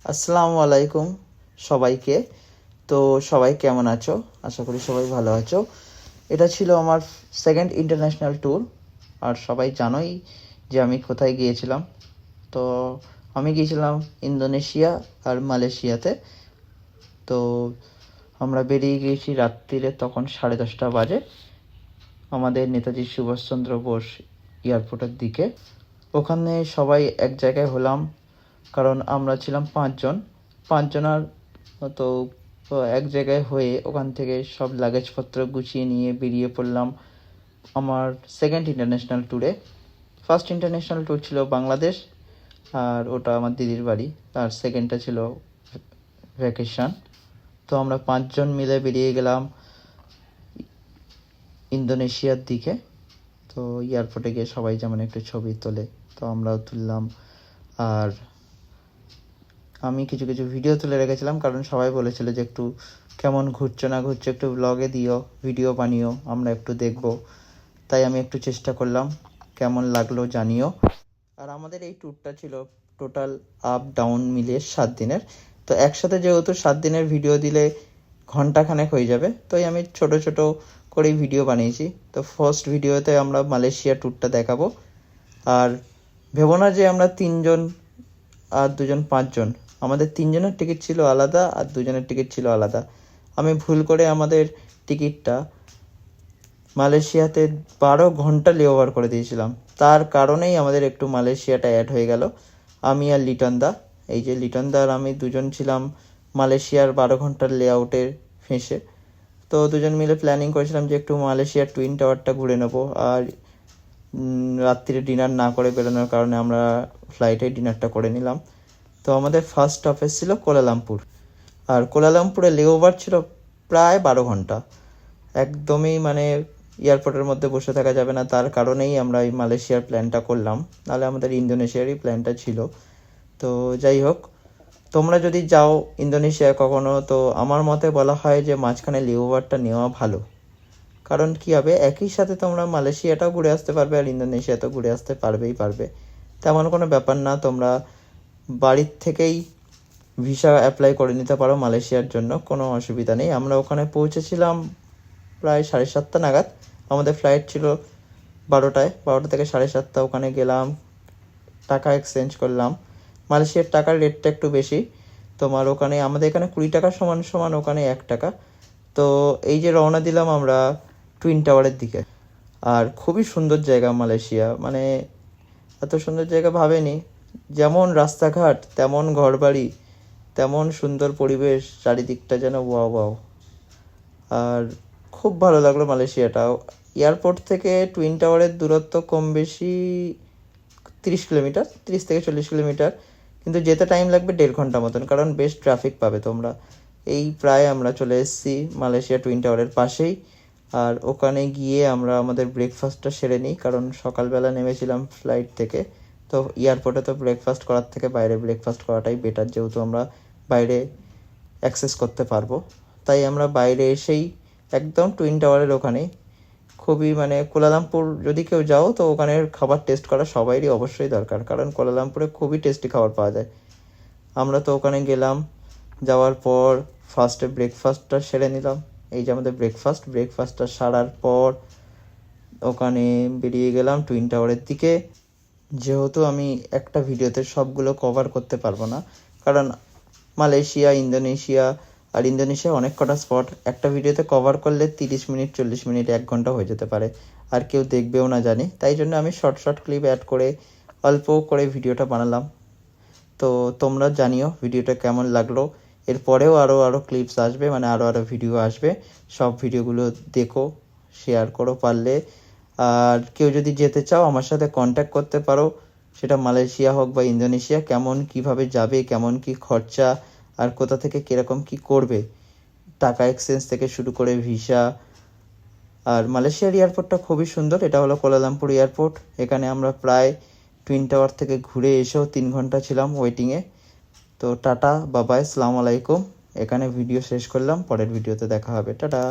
আসসালামু আলাইকুম সবাইকে। তো সবাই কেমন আছো? আশা করি সবাই ভালো আছো। এটা ছিল আমার সেকেন্ড ইন্টারন্যাশনাল ট্যুর। আর সবাই জানোই যে আমি কোথায় গিয়েছিলাম। তো আমি গিয়েছিলাম ইন্দোনেশিয়া আর মালয়েশিয়াতে। তো আমরা বেরিয়ে গিয়েছি রাত্রিরে, তখন 10:30 বাজে, আমাদের নেতাজি সুভাষচন্দ্র বোস এয়ারপোর্টের দিকে। ওখানে সবাই এক জায়গায় হলাম, কারণ আমরা ছিলাম 5 জন। 5 জনার তো এক জায়গায় হয়ে ওখান থেকে সব লাগেজপত্র গুছিয়ে নিয়ে বেরিয়ে পড়লাম আমার সেকেন্ড ইন্টারন্যাশনাল ট্যুরে। ফার্স্ট ইন্টারন্যাশনাল ট্যুর ছিল বাংলাদেশ, আর ওটা আমার দিদির বাড়ি। আর সেকেন্ডটা ছিল ভ্যাকেশন। তো আমরা 5 জন মিলে বেরিয়ে গেলাম ইন্দোনেশিয়ার দিকে। তো এয়ারপোর্টে গিয়ে সবাই যেমন একটু ছবি তোলে, তো আমরাও তুললাম। আর আমি কিছু কিছু ভিডিও তুলে রেখেছিলাম, কারণ সবাই বলেছিল যে একটু কেমন ঘুরছো না ঘুরছো একটু ব্লগে দিও, ভিডিও বানিও, আমরা একটু দেখব। তাই আমি একটু চেষ্টা করলাম, কেমন লাগলো জানিও। আর আমাদের এই ট্যুরটা ছিল টোটাল আপ ডাউন মিলিয়ে 7 দিনের। তো একসাথে যেহেতু 7 দিনের ভিডিও দিলে ঘন্টাখানেক হয়ে যাবে, তাই আমি ছোট ছোট করেই ভিডিও বানিয়েছি। তো ফার্স্ট ভিডিওতে আমরা মালয়েশিয়া ট্যুরটা দেখাবো। আর ভেবো না যে আমরা 3 জন আর 2 জন 5 জন, আমাদের 3 জনের টিকিট ছিল আলাদা আর 2 জনের টিকিট ছিল আলাদা। আমি ভুল করে আমাদের টিকিটটা মালয়েশিয়াতে 12 ঘন্টা লেওভার করে দিয়েছিলাম। তার কারণেই আমাদের একটু মালয়েশিয়াটা অ্যাড হয়ে গেল। আমি আর লিটন দা, এই যে লিটন দা আর আমি 2 জন ছিলাম মালয়েশিয়ার 12 ঘন্টার লেআউটের ফেঁসে। তো 2 জন মিলে প্ল্যানিং করেছিলাম যে একটু মালয়েশিয়ার টুইন টাওয়ারটা ঘুরে নেবো। আর রাত্রিরে ডিনার না করে বেরোনোর কারণে আমরা ফ্লাইটে ডিনারটা করে নিলাম। তো আমাদের ফার্স্ট স্টপেজ ছিল কোলালামপুর। আর কোলালামপুরে লেওভার ছিল প্রায় 12 ঘন্টা। একদমই মানে এয়ারপোর্টের মধ্যে বসে থাকা যাবে না, তার কারণেই আমরা এই মালয়েশিয়ার প্ল্যানটা করলাম, নাহলে আমাদের ইন্দোনেশিয়ারই প্ল্যানটা ছিল। তো যাই হোক, তোমরা যদি যাও ইন্দোনেশিয়ায় কখনো, তো আমার মতে বলা হয় যে মাঝখানে লেওভারটা নেওয়া ভালো। কারণ কী হবে, একই সাথে তোমরা মালয়েশিয়াটাও ঘুরে আসতে পারবে আর ইন্দোনেশিয়াতেও ঘুরে আসতে পারবে। তেমন কোনো ব্যাপার না, তোমরা বাড়ির থেকেই ভিসা অ্যাপ্লাই করে নিতে পারো মালয়েশিয়ার জন্য, কোনো অসুবিধা নেই। আমরা ওখানে পৌঁছেছিলাম প্রায় 7:30 নাগাদ। আমাদের ফ্লাইট ছিল 12টা থেকে 7:30। ওখানে গেলাম, টাকা এক্সচেঞ্জ করলাম। মালয়েশিয়ার টাকার রেটটা একটু বেশি, তোমার ওখানে আমাদের এখানে 20 টাকা সমান সমান ওখানে 1 টাকা। তো এই যে রওনা দিলাম আমরা টুইন টাওয়ারের দিকে। আর খুবই সুন্দর জায়গা মালয়েশিয়া, মানে এত সুন্দর জায়গা ভাবেনি। যেমন রাস্তাঘাট তেমন ঘরবাড়ি, তেমন সুন্দর পরিবেশ, চারিদিকটা যেন ওয়াও ওয়াও। আর খুব ভালো লাগলো মালয়েশিয়াটাও। এয়ারপোর্ট থেকে টুইন টাওয়ারের দূরত্ব কম বেশি 30 কিলোমিটার, 30 থেকে 40 কিলোমিটার। কিন্তু যেতে টাইম লাগবে 1.5 ঘন্টা মতন, কারণ বেশ ট্রাফিক পাবে তোমরা। এই প্রায় আমরা চলে এসেছি মালয়েশিয়া টুইন টাওয়ারের পাশেই। আর ওখানে গিয়ে আমরা আমাদের ব্রেকফাস্টটা সেরে নিই, কারণ সকালবেলা নেমেছিলাম ফ্লাইট থেকে। তো এয়ারপোর্টে তো ব্রেকফাস্ট করার থেকে বাইরে ব্রেকফাস্ট করাটাই বেটার, যেহেতু আমরা বাইরে অ্যাক্সেস করতে পারবো। তাই আমরা বাইরে এসেই একদম টুইন টাওয়ারের ওখানে খুবই মানে কোলালামপুর যদি কেউ যাও, তো ওখানের খাবার টেস্ট করা সবাইরই অবশ্যই দরকার, কারণ কোলালামপুরে খুবই টেস্টি খাবার পাওয়া যায়। আমরা তো ওখানে গেলাম, যাওয়ার পর ফার্স্টে ব্রেকফাস্টটা সেরে নিলাম। এই যে আমাদের ব্রেকফাস্টটা সারার পর ওখানে বেরিয়ে গেলাম টুইন টাওয়ারের দিকে। যেহেতু আমি একটা ভিডিওতে সবগুলো কভার করতে পারবো না, কারণ মালয়েশিয়া ইন্দোনেশিয়া অনেক কটা স্পট একটা ভিডিওতে কভার করলে 30 মিনিট 40 মিনিট 1 ঘন্টা হয়ে যেতে পারে, আর কেউ দেখবেও না জানি। তাই জন্য আমি শর্ট ক্লিপ অ্যাড করে অল্প করে ভিডিওটা বানালাম। তো তোমরা জানিও ভিডিওটা কেমন লাগলো। এরপরেও আরও ক্লিপস আসবে, মানে আরও ভিডিও আসবে। সব ভিডিওগুলো দেখো, শেয়ার করো পারলে। আর কেউ যদি যেতে চাও আমার সাথে কন্ট্যাক্ট করতে পারো, সেটা মালয়েশিয়া হোক বা ইন্দোনেশিয়া। কেমন কিভাবে যাবে, কেমন কি খরচা, আর কোথা থেকে কীরকম কি করবে, টাকা এক্সচেঞ্জ থেকে শুরু করে ভিসা। আর মালয়েশিয়ার এয়ারপোর্টটা খুবই সুন্দর। এটা হলো কোলালামপুর এয়ারপোর্ট। এখানে আমরা প্রায় টুইন টাওয়ার থেকে ঘুরে এসেও 3 ঘন্টা ছিলাম ওয়েটিংয়ে। তো টাটা, বাবাই, আসসালামু আলাইকুম। এখানে ভিডিও শেষ করলাম, পরের ভিডিওতে দেখা হবে, টাটা।